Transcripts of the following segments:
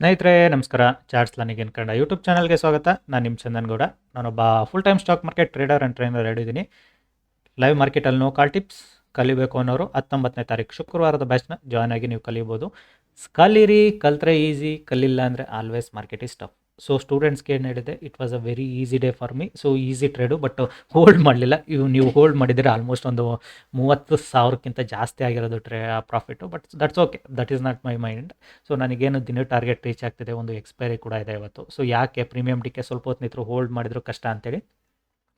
ಸ್ನೇಹಿತರೆ ನಮಸ್ಕಾರ. Charts learning in Kannada YouTube ಚಾನಲ್ಗೆ ಸ್ವಾಗತ. ನಾನು ನಿಮ್ಮ ಚಂದನ್ಗೌಡ. ನಾನೊಬ್ಬ full time stock market trader and trainer ಹೇಳಿದ್ದೀನಿ. ಲೈವ್ ಮಾರ್ಕೆಟಲ್ಲಿ ನೋ ಕಾಲ್ ಟಿಪ್ಸ್ ಕಲಿಬೇಕು ಅನ್ನೋರು 19ನೇ ತಾರೀಕು ಶುಕ್ರವಾರದ ಬ್ಯಾಚ್ನ ಜಾಯ್ನ್ ಆಗಿ ನೀವು ಕಲಿಬೋದು. ಕಲೀರಿ, ಕಲ್ತ್ರೆ ಈಸಿ, ಕಲಿಲ್ಲ ಅಂದರೆ always market is tough. So ಸ್ಟೂಡೆಂಟ್ಸ್ಗೆ ಏನು ಹೇಳಿದೆ, it was a very easy day for me. So easy trade, but hold ಮಾಡಲಿಲ್ಲ. ನೀವು ಹೋಲ್ಡ್ ಮಾಡಿದರೆ ಆಲ್ಮೋಸ್ಟ್ ಒಂದು 30,000ಕ್ಕಿಂತ ಜಾಸ್ತಿ ಆಗಿರೋದು profit. But that's okay, that is not my mind. So ನನಗೇನು ದಿನ ಟಾರ್ಗೆಟ್ ರೀಚ್ ಆಗ್ತಿದೆ, ಒಂದು ಎಕ್ಸ್ಪೈರಿ ಕೂಡ ಇದೆ ಇವತ್ತು. ಸೊ ಯಾಕೆ ಪ್ರೀಮಿಯಂ ಟಿಕೆ ಸ್ವಲ್ಪ ಹೊತ್ತು ನಿಂತರು ಹೋಲ್ಡ್ ಮಾಡಿದ್ರು ಕಷ್ಟ ಅಂತೇಳಿ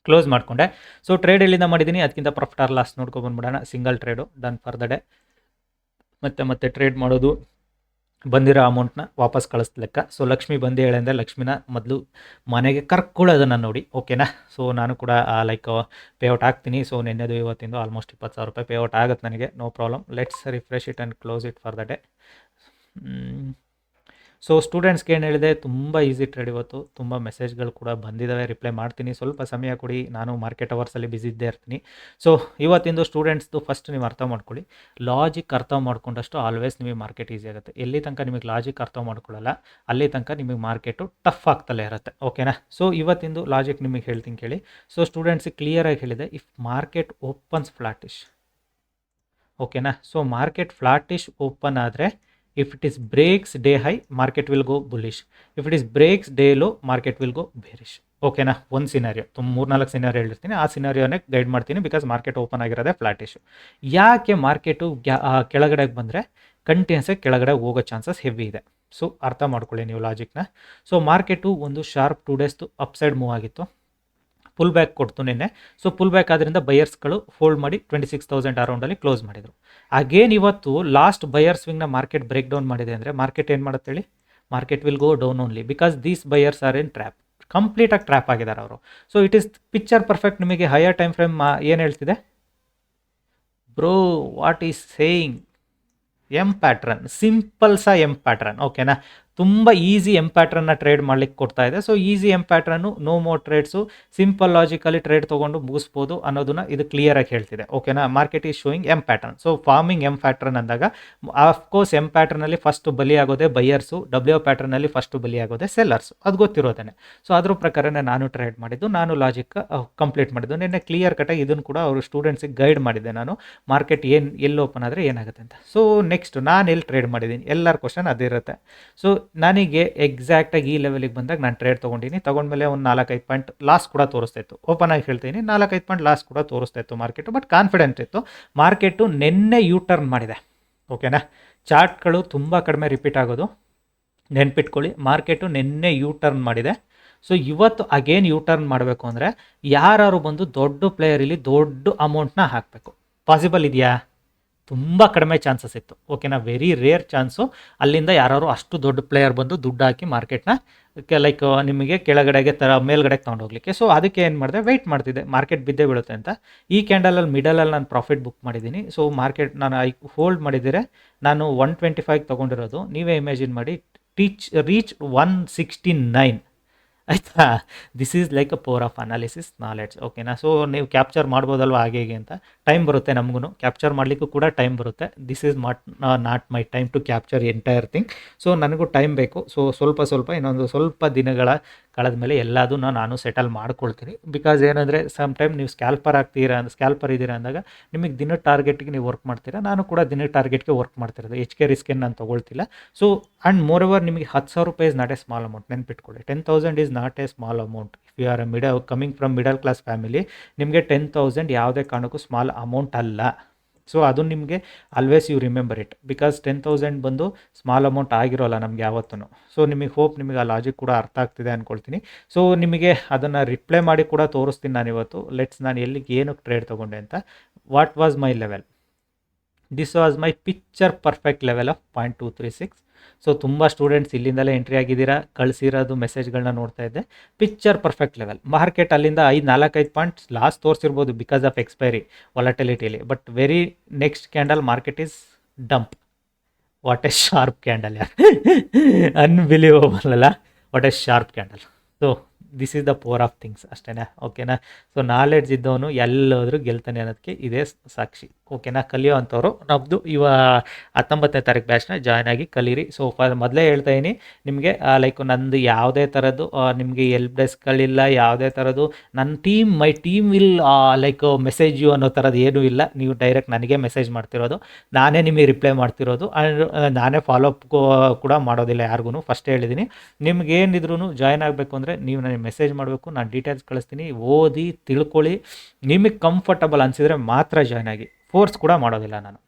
ಕ್ಲೋಸ್ ಮಾಡಿಕೊಂಡೆ. ಸೊ ಟ್ರೇಡ್ ಎಲ್ಲಿಂದ ಮಾಡಿದ್ದೀನಿ, ಅದಕ್ಕಿಂತ ಪ್ರಾಫಿಟ್ ಆರ್ ಲಾಸ್ ನೋಡ್ಕೊಬಂದ್ಬಿಡೋಣ. Single trade done for the day. ಮತ್ತೆ ಟ್ರೇಡ್ ಮಾಡೋದು, ಬಂದಿರೋ ಅಮೌಂಟ್ನ ವಾಪಸ್ ಕಳಿಸ್ಲಿಕ್ಕ. ಸೊ ಲಕ್ಷ್ಮಿ ಬಂದು ಹೇಳಿದ್ರೆ ಲಕ್ಷ್ಮಿನ ಮೊದಲು ಮನೆಗೆ ಕರ್ಕೊಳ್ಳೋದನ್ನು ನೋಡಿ, ಓಕೆನಾ. ಸೊ ನಾನು ಕೂಡ ಪೇಔಟ್ ಆಗ್ತೀನಿ. ಸೊ ನೆನ್ನೆದು ಇವತ್ತಿಂದು ಆಲ್ಮೋಸ್ಟ್ 20,000 ರೂಪಾಯಿ ಪೇಔಟ್ ಆಗುತ್ತೆ ನನಗೆ, no problem. Let's refresh it and close it for the day. So ಸ್ಟೂಡೆಂಟ್ಸ್ಗೆ ಏನು ಹೇಳಿದೆ, ತುಂಬ ಈಸಿ ಟ್ರೇಡ್ ಇವತ್ತು. ತುಂಬ ಮೆಸೇಜ್ಗಳು ಕೂಡ ಬಂದಿದ್ದಾವೆ, ರಿಪ್ಲೈ ಮಾಡ್ತೀನಿ. ಸ್ವಲ್ಪ ಸಮಯ ಕೊಡಿ, ನಾನು ಮಾರ್ಕೆಟ್ ಅವರ್ಸಲ್ಲಿ ಬಿಸಿ ಇದ್ದೇ ಇರ್ತೀನಿ. ಸೊ ಇವತ್ತಿಂದು ಸ್ಟೂಡೆಂಟ್ಸ್ದು ಫಸ್ಟ್ ನೀವು ಅರ್ಥ ಮಾಡ್ಕೊಳ್ಳಿ. ಲಾಜಿಕ್ ಅರ್ಥ ಮಾಡ್ಕೊಂಡಷ್ಟು ಆಲ್ವೇಸ್ ನಿಮಗೆ ಮಾರ್ಕೆಟ್ ಈಸಿ ಆಗುತ್ತೆ. ಎಲ್ಲಿ ತನಕ ನಿಮಗೆ ಲಾಜಿಕ್ ಅರ್ಥ ಮಾಡ್ಕೊಳ್ಳಲ್ಲ, ಅಲ್ಲಿ ತನಕ ನಿಮಗೆ ಮಾರ್ಕೆಟು ಟಫ್ ಆಗ್ತಲೇ ಇರುತ್ತೆ, ಓಕೆನಾ. ಸೊ ಇವತ್ತಿಂದು ಲಾಜಿಕ್ ನಿಮಗೆ ಹೇಳ್ತೀನಿ ಕೇಳಿ. ಸೊ ಸ್ಟೂಡೆಂಟ್ಸಿಗೆ ಕ್ಲಿಯರಾಗಿ ಹೇಳಿದೆ, ಇಫ್ ಮಾರ್ಕೆಟ್ ಓಪನ್ಸ್ ಫ್ಲಾಟಿಶ್, ಓಕೆನಾ. ಸೊ ಮಾರ್ಕೆಟ್ ಫ್ಲಾಟಿಶ್ ಓಪನ್ ಆದರೆ, if it is breaks day high, market will go bullish. If it is breaks day low, market will go bearish. ಓಕೆನಾ. ಒಂದು scenario, 3-4 scenario ಹೇಳಿರ್ತೀನಿ, ಆ ಸಿನಾರಿಯೋನೇ guide ಮಾಡ್ತೀನಿ. Because market open ಆಗಿರೋದೇ flattish. ಯಾಕೆ market ಕೆಳಗಡೆ ಬಂದರೆ ಕಂಟಿನ್ಯೂಸ್ ಆಗಿ ಕೆಳಗಡೆ ಹೋಗೋ ಚಾನ್ಸಸ್ ಹೆವಿ ಇದೆ. ಸೊ ಅರ್ಥ ಮಾಡ್ಕೊಳ್ಳಿ ನೀವು ಲಾಜಿಕ್ನ. ಸೊ ಮಾರ್ಕೆಟು ಒಂದು ಶಾರ್ಪ್ 2 ಡೇಸ್ದು ಅಪ್ಸೈಡ್ ಮೂವ್ ಆಗಿತ್ತು, ಫುಲ್ ಬ್ಯಾಕ್ ಕೊಡ್ತು ನಿನ್ನೆ. ಸೊ ಫುಲ್ ಬ್ಯಾಕ್ ಆದ್ದರಿಂದ ಬಯರ್ಸ್ಗಳು ಹೋಲ್ಡ್ ಮಾಡಿ 26,000 ಅರೌಂಡಲ್ಲಿ ಕ್ಲೋಸ್ ಮಾಡಿದರು. ಅಗೇನ್ ಇವತ್ತು ಲಾಸ್ಟ್ ಬಯರ್ ಸ್ವಿಂಗ್ನ ಮಾರ್ಕೆಟ್ ಬ್ರೇಕ್ ಡೌನ್ ಮಾಡಿದೆ ಅಂದರೆ ಮಾರ್ಕೆಟ್ ಏನು ಮಾಡುತ್ತೆ ಹೇಳಿ, market will go down only. Because these buyers are in trap, ಕಂಪ್ಲೀಟಾಗಿ ಟ್ರ್ಯಾಪ್ ಆಗಿದ್ದಾರೆ ಅವರು. So it is picture perfect. ನಿಮಗೆ ಹೈಯರ್ ಟೈಮ್ ಫ್ರೇಮ್ ಏನು ಹೇಳ್ತಿದೆ bro, what is saying M pattern, simple M pattern, ಓಕೆನಾ. ತುಂಬ ಈಸಿ ಎಮ್ ಪ್ಯಾಟ್ರನ್ನ trade ಮಾಡ್ಲಿಕ್ಕೆ ಕೊಡ್ತಾ ಇದೆ. ಸೊ ಈಸಿ ಎಮ್ ಪ್ಯಾಟ್ರನ್ನು, no more trades, simple logically trade ತೊಗೊಂಡು ಮುಗಿಸ್ಬೋದು ಅನ್ನೋದನ್ನ ಇದು ಕ್ಲಿಯರಾಗಿ ಹೇಳ್ತಿದೆ, ಓಕೆನಾ. Market is showing M pattern. So forming M pattern ಅಂದಾಗ ಆಫ್ಕೋರ್ಸ್ ಎಮ್ ಪ್ಯಾಟ್ರನಲ್ಲಿ ಫಸ್ಟ್ ಬಲಿಯಾಗೋದೇ ಬೈಯರ್ಸು, ಡಬ್ಲ್ಯೂ ಪ್ಯಾಟ್ರನಲ್ಲಿ ಫಸ್ಟ್ ಬಲಿಯಾಗೋದೇ ಸೆಲ್ಲರ್ಸು, ಅದು ಗೊತ್ತಿರೋದೇನೆ. ಸೊ ಅದ್ರ ಪ್ರಕಾರನೇ ನಾನು ಟ್ರೇಡ್ ಮಾಡಿದ್ದು, ನಾನು ಲಾಜಿಕ್ ಕಂಪ್ಲೀಟ್ ಮಾಡಿದ್ದು. ನಿನ್ನೆ ಕ್ಲಿಯರ್ ಕಟಾಗಿ ಇದನ್ನು ಕೂಡ ಅವರು ಸ್ಟೂಡೆಂಟ್ಸಿಗೆ ಗೈಡ್ ಮಾಡಿದ್ದೆ ನಾನು, ಮಾರ್ಕೆಟ್ ಎಲ್ಲಿ ಓಪನ್ ಆದರೆ ಏನಾಗುತ್ತೆ ಅಂತ. ಸೊ ನೆಕ್ಸ್ಟ್ ನಾನು ಎಲ್ಲಿ ಟ್ರೇಡ್ ಮಾಡಿದ್ದೀನಿ, ಎಲ್ಲರ ಕ್ವಶನ್ ಅದಿರುತ್ತೆ. ಸೊ ನನಗೆ ಎಕ್ಸಾಕ್ಟಾಗಿ ಈ ಲೆವೆಲಿಗೆ ಬಂದಾಗ ನಾನು ಟ್ರೇಡ್ ತೊಗೊಂಡಿನಿ. ತೊಗೊಂಡ್ಮೇಲೆ ಒಂದು 4-5 ಪಾಯಿಂಟ್ ಲಾಸ್ ಕೂಡ ತೋರಿಸ್ತಾ ಇತ್ತು. ಓಪನ್ ಆಗಿ ಹೇಳ್ತೀನಿ, 4-5 ಪಾಯಿಂಟ್ ಲಾಸ್ ಕೂಡ ತೋರಿಸ್ತಾ ಇತ್ತು ಮಾರ್ಕೆಟು. ಬಟ್ ಕಾನ್ಫಿಡೆಂಟ್ ಇತ್ತು. ಮಾರ್ಕೆಟು ನಿನ್ನೆ ಯೂ ಟರ್ನ್ ಮಾಡಿದೆ, ಓಕೆನಾ. ಚಾರ್ಟ್ಗಳು ತುಂಬ ಕಡಿಮೆ ರಿಪೀಟ್ ಆಗೋದು ನೆನ್ಪಿಟ್ಕೊಳ್ಳಿ. ಮಾರ್ಕೆಟು ನಿನ್ನೆ ಯೂ ಟರ್ನ್ ಮಾಡಿದೆ. ಸೊ ಇವತ್ತು ಅಗೇನ್ ಯೂ ಟರ್ನ್ ಮಾಡಬೇಕು ಅಂದರೆ ಯಾರು ಬಂದು ದೊಡ್ಡ ಪ್ಲೇಯರ್ ಇಲ್ಲಿ ದೊಡ್ಡ ಅಮೌಂಟ್ನ ಹಾಕಬೇಕು. ಪಾಸಿಬಲ್ ಇದೆಯಾ? ತುಂಬ ಕಡಿಮೆ ಚಾನ್ಸಸ್ ಇತ್ತು, ಓಕೆನಾ. ವೆರಿ ರೇರ್ ಚಾನ್ಸು ಅಲ್ಲಿಂದ ಯಾರು ಅಷ್ಟು ದೊಡ್ಡ ಪ್ಲೇಯರ್ ಬಂದು ದುಡ್ಡು ಹಾಕಿ ಮಾರ್ಕೆಟ್ನ ನಿಮಗೆ ಕೆಳಗಡೆಗೆ ಮೇಲ್ಗಡೆಗೆ ತೊಗೊಂಡೋಗ್ಲಿಕ್ಕೆ. ಸೊ ಅದಕ್ಕೆ ಏನು ಮಾಡಿದೆ, ವೆಯ್ಟ್ ಮಾಡ್ತಿದ್ದೆ ಮಾರ್ಕೆಟ್ ಬಿದ್ದೇ ಬೀಳುತ್ತೆ ಅಂತ. ಈ ಕ್ಯಾಂಡಲಲ್ಲಿ ಮಿಡಲಲ್ಲಿ ನಾನು ಪ್ರಾಫಿಟ್ ಬುಕ್ ಮಾಡಿದ್ದೀನಿ. ಸೊ ಮಾರ್ಕೆಟ್ ನಾನು ಹೋಲ್ಡ್ ಮಾಡಿದರೆ ನಾನು 125 ತೊಗೊಂಡಿರೋದು. ನೀವೇ ಇಮ್ಯಾಜಿನ್ ಮಾಡಿ, ರೀಚ್ 169, ಆಯಿತಾ. This is like a power of analysis knowledge, ಓಕೆನಾ. ಸೊ ನೀವು ಕ್ಯಾಪ್ಚರ್ ಮಾಡ್ಬೋದಲ್ವ ಹಾಗೆ ಅಂತ. ಟೈಮ್ ಬರುತ್ತೆ ನಮಗೂ, ಕ್ಯಾಪ್ಚರ್ ಮಾಡಲಿಕ್ಕೂ ಕೂಡ ಟೈಮ್ ಬರುತ್ತೆ. This is not my time to capture entire thing. So ನನಗೂ ಟೈಮ್ ಬೇಕು. ಸೊ ಸ್ವಲ್ಪ ಇನ್ನೊಂದು ಸ್ವಲ್ಪ ದಿನಗಳ ಕಳೆದ ಮೇಲೆ ಎಲ್ಲದೂ ನಾನು ಸೆಟಲ್ ಮಾಡ್ಕೊಳ್ತೀನಿ. ಬಿಕಾಸ್ ಏನಂದರೆ ಸಮ್ ಟೈಮ್ ನೀವು ಸ್ಕ್ಯಾಲ್ಪರ್ ಇದ್ದೀರಾ ಅಂದಾಗ ನಿಮಗೆ ದಿನ ಟಾರ್ಗೆಟ್ಗೆ ನೀವು ವರ್ಕ್ ಮಾಡ್ತೀರಾ. ನಾನು ಕೂಡ ದಿನ ಟಾರ್ಗೆಟ್ಗೆ ವರ್ಕ್ ಮಾಡ್ತಿರೋದು. HK ರಿಸ್ಕೇನು ನಾನು ತೊಗೊಳ್ತಿಲ್ಲ. ಸೊ ಆ್ಯಂಡ್ ಮೋರ್ ಓವರ್ ನಿಮಗೆ 10,000 ರೂಪಾಯಿ is not a small amount, ನೆನ್ಪಿಟ್ಕೊಳ್ಳಿ. 10,000 is not a small amount. If you are coming from middle class family, ನಿಮಗೆ 10,000 ಯಾವುದೇ ಕಾರಣಕ್ಕೂ ಸ್ಮಾಲ್ ಅಮೌಂಟ್ ಅಲ್ಲ. ಸೊ ಅದು ನಿಮಗೆ always you remember it. Because 10,000 ಬಂದು ಸ್ಮಾಲ್ ಅಮೌಂಟ್ ಆಗಿರೋಲ್ಲ ನಮ್ಗೆ ಯಾವತ್ತೂ. ಸೊ ನಿಮಗೆ ಆ ಲಾಜಿಕ್ ಕೂಡ ಅರ್ಥ ಆಗ್ತಿದೆ ಅಂದ್ಕೊಳ್ತೀನಿ. ಸೊ ನಿಮಗೆ ಅದನ್ನು ರಿಪ್ಲೈ ಮಾಡಿ ಕೂಡ ತೋರಿಸ್ತೀನಿ ನಾನು ಇವತ್ತು. ನಾನು ಎಲ್ಲಿಗೆ ಏನಕ್ಕೆ ಟ್ರೇಡ್ ತೊಗೊಂಡೆ ಅಂತ. What was my level? This was my picture perfect level of 0.236. So ತುಂಬ ಸ್ಟೂಡೆಂಟ್ಸ್ ಇಲ್ಲಿಂದಲೇ ಎಂಟ್ರಿ ಆಗಿದ್ದೀರಾ, ಕಳಿಸಿರೋದು ಮೆಸೇಜ್ಗಳನ್ನ ನೋಡ್ತಾ ಇದ್ದೆ. Picture perfect level. ಮಾರ್ಕೆಟ್ ಅಲ್ಲಿಂದ 4-5 ಪಾಯಿಂಟ್ಸ್ ಲಾಸ್ ತೋರಿಸಿರ್ಬೋದು ಬಿಕಾಸ್ ಆಫ್ ಎಕ್ಸ್ಪೈರಿ ವಾಲಟಿಲಿಟಿಲಿ. But very next candle market is dump. What a sharp candle ಯಾರ್, unbelievable ಅಲ್ಲ. What a sharp candle. So this is the power of things ಅಷ್ಟೇನಾ, ಓಕೆನಾ. So knowledge ಇದ್ದವನು ಎಲ್ಲೋದ್ರೂ ಗೆಲ್ತಾನೆ ಅನ್ನೋದಕ್ಕೆ ಇದೇ ಸಾಕ್ಷಿ, ಓಕೆನಾ. ಕಲಿಯೋ ಅಂಥವ್ರು ನಮ್ಮದು 19ನೇ ತಾರೀಕು ಬ್ಯಾಚ್ನ ಜಾಯ್ನ್ ಆಗಿ ಕಲೀರಿ. ಸೊ ಮೊದಲೇ ಹೇಳ್ತಾ ಇದ್ದೀನಿ ನಿಮಗೆ, ಲೈಕ್ ನಂದು ಯಾವುದೇ ಥರದ್ದು ನಿಮಗೆ ಎಲ್ಪ್ ಡೆಸ್ಕ್ಗಳಿಲ್ಲ, ಯಾವುದೇ ಥರದ್ದು ನನ್ನ my team will like message you ಅನ್ನೋ ಥರದ್ದು ಏನೂ ಇಲ್ಲ. ನೀವು ಡೈರೆಕ್ಟ್ ನನಗೆ ಮೆಸೇಜ್ ಮಾಡ್ತಿರೋದು, ನಾನೇ ನಿಮಗೆ ರಿಪ್ಲೈ ಮಾಡ್ತಿರೋದು, ಆ್ಯಂಡ್ ನಾನೇ ಫಾಲೋಅಪ್ ಕೂಡ ಮಾಡೋದಿಲ್ಲ ಯಾರಿಗೂ. ಫಸ್ಟ್ ಹೇಳಿದ್ದೀನಿ, ನಿಮ್ಗೆ ಏನಿದ್ರು ಜಾಯ್ನ್ ಆಗಬೇಕು ಅಂದರೆ ನೀವು ನನಗೆ ಮೆಸೇಜ್ ಮಾಡಬೇಕು, ನಾನು ಡೀಟೇಲ್ಸ್ ಕಳಿಸ್ತೀನಿ, ಓದಿ ತಿಳ್ಕೊಳ್ಳಿ, ನಿಮಗೆ ಕಂಫರ್ಟಬಲ್ ಅನಿಸಿದರೆ ಮಾತ್ರ ಜಾಯ್ನ್ ಆಗಿ. ಫೋರ್ಸ್ ಕೂಡ ಮಾಡೋದಿಲ್ಲ ನಾನು,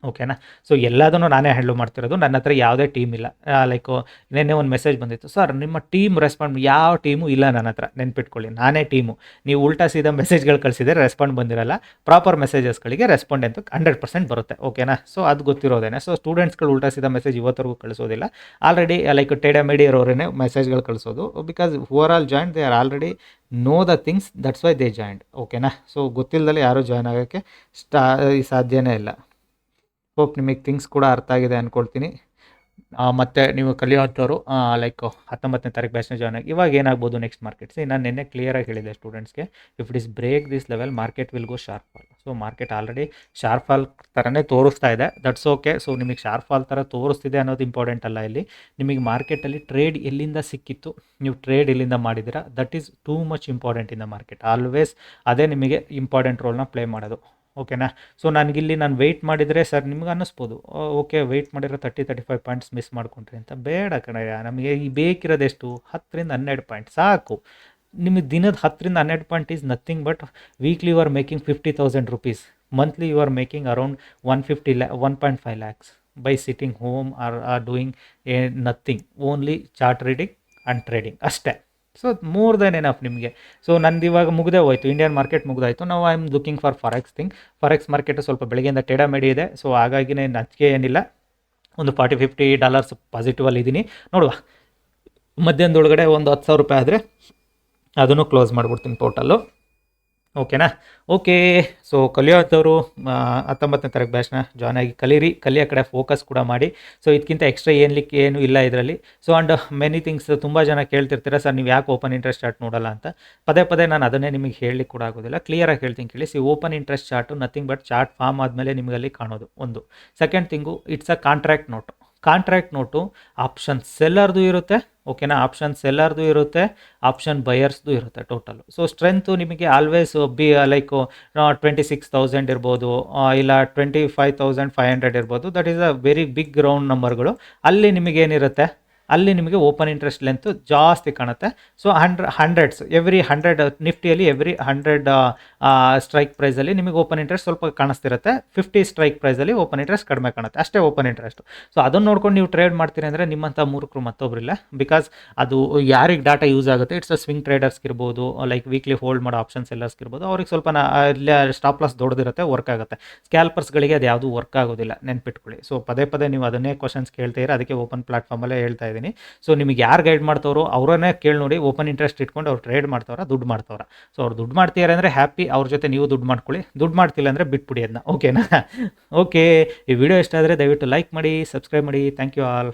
ಓಕೆನಾ. ಸೊ ಎಲ್ಲದನ್ನು ನಾನೇ ಹ್ಯಾಂಡ್ಲ್ ಮಾಡ್ತಿರೋದು, ನನ್ನ ಹತ್ರ ಯಾವುದೇ ಟೀಮ್ ಇಲ್ಲ. ಲೈಕು ನಿನ್ನೆ ಒಂದು ಮೆಸೇಜ್ ಬಂದಿತ್ತು, ಸರ್ ನಿಮ್ಮ ಟೀಮ್ ರೆಸ್ಪಾಂಡ್, ಯಾವ ಟೀಮು ಇಲ್ಲ ನನ್ನ ಹತ್ರ, ನೆನ್ಪಿಟ್ಕೊಳ್ಳಿ ನಾನೇ ಟೀಮು. ನೀವು ಉಲ್ಟಾ ಸೀದಾ ಮೆಸೇಜ್ಗಳು ಕಳಿಸಿದರೆ ರೆಸ್ಪಾಂಡ್ ಬಂದಿರಲ್ಲ, ಪ್ರಾಪರ್ ಮೆಸೇಜಸ್ಗಳಿಗೆ ರೆಸ್ಪಾಂಡ್ ಅಂತ 100% ಬರುತ್ತೆ, ಓಕೆನಾ. ಸೊ ಅದು ಗೊತ್ತಿರೋದೇನೆ. ಸೊ ಸ್ಟೂಡೆಂಟ್ಸ್ಗಳು ಉಲ್ಟಾ ಸೀದಾ ಮೆಸೇಜ್ ಇವತ್ತರೆಗೂ ಕಳಿಸೋದಿಲ್ಲ, ಆಲ್ರೆಡಿ ಲೈಕ್ ಟೇಡಾ ಮೇಡಿಯರವರೇ ಮೆಸೇಜ್ಗಳು ಕಳಿಸೋದು, because over all joint they are already know the things, that's why they joint, ಓಕೆನಾ. ಸೊ ಗೊತ್ತಿಲ್ಲದಲ್ಲೇ ಯಾರೂ ಜಾಯ್ನ್ ಆಗೋಕ್ಕೆ ಸಾಧ್ಯನೇ ಇಲ್ಲ. ಹೋಪ್ ನಿಮಗೆ ಥಿಂಗ್ಸ್ ಕೂಡ ಅರ್ಥ ಆಗಿದೆ ಅಂದ್ಕೊಳ್ತೀನಿ. ಮತ್ತು ನೀವು ಕಲಿಯೋಂಥವ್ರು ಲೈಕ್ 19ನೇ ತಾರೀಕು ಬ್ಯಾಚ್ನ ಜಾಯ್ನ್ ಆಗಿ. ಇವಾಗ ಏನಾಗ್ಬೋದು ನೆಕ್ಸ್ಟ್ ಮಾರ್ಕೆಟ್ಸ್, ನಾನು ನಿನ್ನೆ ಕ್ಲಿಯರಾಗಿ ಹೇಳಿದೆ ಸ್ಟೂಡೆಂಟ್ಸ್ಗೆ, if it is break this level market will go sharp fall. So market already sharp fall ಥರನೇ ತೋರಿಸ್ತಾ ಇದೆ, ದಟ್ಸ್ ಓಕೆ. ಸೊ ನಿಮಗೆ ಶಾರ್ಪ್ ಫಾಲ್ ಥರ ತೋರಿಸ್ತಿದೆ ಅನ್ನೋದು ಇಂಪಾರ್ಟೆಂಟ್ ಅಲ್ಲ ಇಲ್ಲಿ. ನಿಮಗೆ ಮಾರ್ಕೆಟಲ್ಲಿ ಟ್ರೇಡ್ ಎಲ್ಲಿಂದ ಸಿಕ್ಕಿತ್ತು, ನೀವು ಟ್ರೇಡ್ ಎಲ್ಲಿಂದ ಮಾಡಿದ್ದೀರಾ, that is too much important in the market. Always ಅದೇ ನಿಮಗೆ ಇಂಪಾರ್ಟೆಂಟ್ ರೋಲ್ನ ಪ್ಲೇ ಮಾಡೋದು, ಓಕೆನಾ. ಸೊ ನನಗಿಲ್ಲಿ ನಾನು ವೆಯ್ಟ್ ಮಾಡಿದರೆ ಸರ್ ನಿಮ್ಗೆ ಅನ್ನಿಸ್ಬೋದು, ಓಕೆ ವೆಯ್ಟ್ ಮಾಡಿರೋ 30-35 ಪಾಯಿಂಟ್ಸ್ ಮಿಸ್ ಮಾಡ್ಕೊಂಡ್ರಿ ಅಂತ. ಬೇಡ ಕಣಯ್ಯ, ನಮಗೆ ಈ ಬೇಕಿರೋದೆಷ್ಟು 10-12 ಪಾಯಿಂಟ್ ಸಾಕು. ನಿಮಗೆ ದಿನದ 10-12 point is nothing but weekly you are making 50,000 rupees, monthly you are making around 1.5 lakhs by sitting home or doing nothing, only chart reading and trading ಅಷ್ಟೇ. ಸೊ ಮೋರ್ ದೆನ್ ಎನಫ್ ನಿಮಗೆ. ಸೊ ನಂದು ಇವಾಗ ಮುಗ್ದೇ ಹೋಯ್ತು, ಇಂಡಿಯನ್ ಮಾರ್ಕೆಟ್ ಮುಗ್ದಾಯಿತು. ನಾವು I am looking for forex thing. Forex market ಸ್ವಲ್ಪ ಬೆಳಗ್ಗೆಯಿಂದ ಟೇಡಾ ಮೇಡಿ ಇದೆ, ಸೊ ಹಾಗಾಗಿನೇ ನಚಿಕೆ ಏನಿಲ್ಲ. ಒಂದು $40-50 ಪಾಸಿಟಿವಲ್ಲಿ ಇದ್ದೀನಿ. ನೋಡುವ ಮಧ್ಯಾಹ್ನದೊಳಗಡೆ ಒಂದು 10,000 ರೂಪಾಯಿ ಆದರೆ ಅದನ್ನು ಕ್ಲೋಸ್ ಮಾಡಿಬಿಡ್ತೀನಿ ಟೋಟಲ್ಲು, ಓಕೆನಾ. ಓಕೆ, ಸೊ ಕಲಿಯೋಂಥವ್ರು 19ನೇ ತಾರೀಕು ಬ್ಯಾಚ್ನ ಜಾಯ್ನ್ ಆಗಿ ಕಲೀರಿ, ಕಲಿಯೋ ಕಡೆ ಫೋಕಸ್ ಕೂಡ ಮಾಡಿ. ಸೊ ಇದಕ್ಕಿಂತ ಎಕ್ಸ್ಟ್ರಾ ಏನು ಇಲ್ಲ ಇದರಲ್ಲಿ. ಸೊ ಆ್ಯಂಡ್ ಮೆನಿ ಥಿಂಗ್ಸ್ ತುಂಬ ಜನ ಕೇಳ್ತಿರ್ತೀರ, ಸರ್ ನೀವು ಯಾಕೆ ಓಪನ್ ಇಂಟ್ರೆಸ್ಟ್ ಚಾರ್ಟ್ ನೋಡಲ್ಲ ಅಂತ. ಪದೇ ನಾನು ಅದನ್ನೇ ನಿಮಗೆ ಹೇಳಲಿಕ್ಕೆ ಕೂಡ ಆಗೋದಿಲ್ಲ, ಕ್ಲಿಯರಾಗಿ ಹೇಳ್ತೀನಿ ಕೇಳಿ. See open interest chart nothing but chart form ಆದಮೇಲೆ ನಿಮಗಲ್ಲಿ ಕಾಣೋದು ಒಂದು. Second thing, it's a contract note. Contract note option ಸೆಲ್ಲರ್ದು ಇರುತ್ತೆ, ಓಕೆನಾ. ಆಪ್ಷನ್ ಸೆಲ್ಲರ್ದು ಇರುತ್ತೆ, ಆಪ್ಷನ್ ಬಯರ್ಸ್ದು ಇರುತ್ತೆ ಟೋಟಲು. ಸೊ ಸ್ಟ್ರೆಂತು ನಿಮಗೆ ಆಲ್ವೇಸ್ ಲೈಕ್ 26,000 ಇರ್ಬೋದು, ಇಲ್ಲ 25,500 ಇರ್ಬೋದು. That is a very big round ನಂಬರ್ಗಳು. ಅಲ್ಲಿ ನಿಮಗೇನಿರುತ್ತೆ, ಅಲ್ಲಿ ನಿಮಗೆ ಓಪನ್ ಇಂಟ್ರೆಸ್ಟ್ ಲೆಂತು ಜಾಸ್ತಿ ಕಾಣುತ್ತೆ. ಸೊ ಹಂಡ್ರೆಡ್ಸ್ ಎವ್ರಿ 100 ನಿಫ್ಟಿಯಲ್ಲಿ ಎವ್ರಿ 100 ಸ್ಟ್ರೈಕ್ ಪ್ರೈಸಲ್ಲಿ ನಿಮಗೆ ಓಪನ್ ಇಂಟ್ರೆಸ್ಟ್ ಸ್ವಲ್ಪ ಕಾಣಿಸ್ತಿರುತ್ತೆ. 50 ಸ್ಟ್ರೈಕ್ ಪ್ರೈಸಲ್ಲಿ ಓಪನ್ ಇಂಟ್ರೆಸ್ಟ್ ಕಡಿಮೆ ಕಾಣುತ್ತೆ, ಅಷ್ಟೇ ಓಪನ್ ಇಂಟ್ರೆಸ್ಟು. ಸೊ ಅದನ್ನು ನೋಡ್ಕೊಂಡು ನೀವು ಟ್ರೇಡ್ ಮಾಡ್ತೀರಿ ಅಂದರೆ ನಿಮ್ಮಂಥ ಮೂರ್ಖರು ಮತ್ತೊಬ್ಬರಿಲ್ಲ. ಬಿಕಾಸ್ ಅದು ಯಾರಿಗೆ ಡಾಟಾ ಯೂಸ್ ಆಗುತ್ತೆ, ಇಟ್ಸ್ ಅ ಸ್ವಿಂಗ್ ಟ್ರೇಡರ್ಸ್ಗಿರ್ಬೋದು, ಲೈಕ್ ವೀಕ್ಲಿ ಹೋಲ್ಡ್ ಮಾಡೋ ಆಪ್ಷನ್ ಸೆಲ್ಲರ್ಸ್ಗಿರ್ಬೋದು, ಅವ್ರಿಗೆ ಸ್ವಲ್ಪ ಸ್ಟಾಪ್ ಲಾಸ್ ದೊಡ್ಡದಿರುತ್ತೆ, ವರ್ಕ್ ಆಗುತ್ತೆ. ಸ್ಕ್ಯಾಲ್ಪರ್ಸ್ಗಳಿಗೆ ಅದು ಯಾವುದು ವರ್ಕ್ ಆಗೋದಿಲ್ಲ, ನೆನ್ಪಿಟ್ಕೊಳ್ಳಿ. ಸೊ ಪದೇ ನೀವು ಅದನ್ನೇ ಕ್ವಶನ್ಸ್ ಕೇಳ್ತೀರಾ, ಅದಕ್ಕೆ ಓಪನ್ ಪ್ಲಾಟ್ಫಾರ್ಮಲ್ಲೇ ಹೇಳ್ತಾ ಇದ್ದೀನಿ. ಸೊ ನಿಮಗೆ ಯಾರು ಗೈಡ್ ಮಾಡ್ತಾರೋ ಅವರನ್ನೇ ಕೇಳಿ ನೋಡಿ, ಓಪನ್ ಇಂಟ್ರೆಸ್ಟ್ ಇಟ್ಕೊಂಡು ಅವ್ರು ಟ್ರೇಡ್ ಮಾಡ್ತಾವ್ರ, ದುಡ್ಡು ಮಾಡ್ತಾವ್ರ. ಸೊ ಅವ್ರು ದುಡ್ಡು ಮಾಡ್ತೀರಾ ಅಂದರೆ ಹ್ಯಾಪಿ, ಅವ್ರ ಜೊತೆ ನೀವು ದುಡ್ಡು ಮಾಡ್ಕೊಳ್ಳಿ. ದುಡ್ಡು ಮಾಡ್ತಿಲ್ಲ ಅಂದರೆ ಬಿಟ್ಬಿಡಿ ಅದನ್ನ, ಓಕೆನಾ. ಓಕೆ, ಈ ವಿಡಿಯೋ ಇಷ್ಟ ಆದರೆ ದಯವಿಟ್ಟು ಲೈಕ್ ಮಾಡಿ, ಸಬ್ಸ್ಕ್ರೈಬ್ ಮಾಡಿ. Thank you all.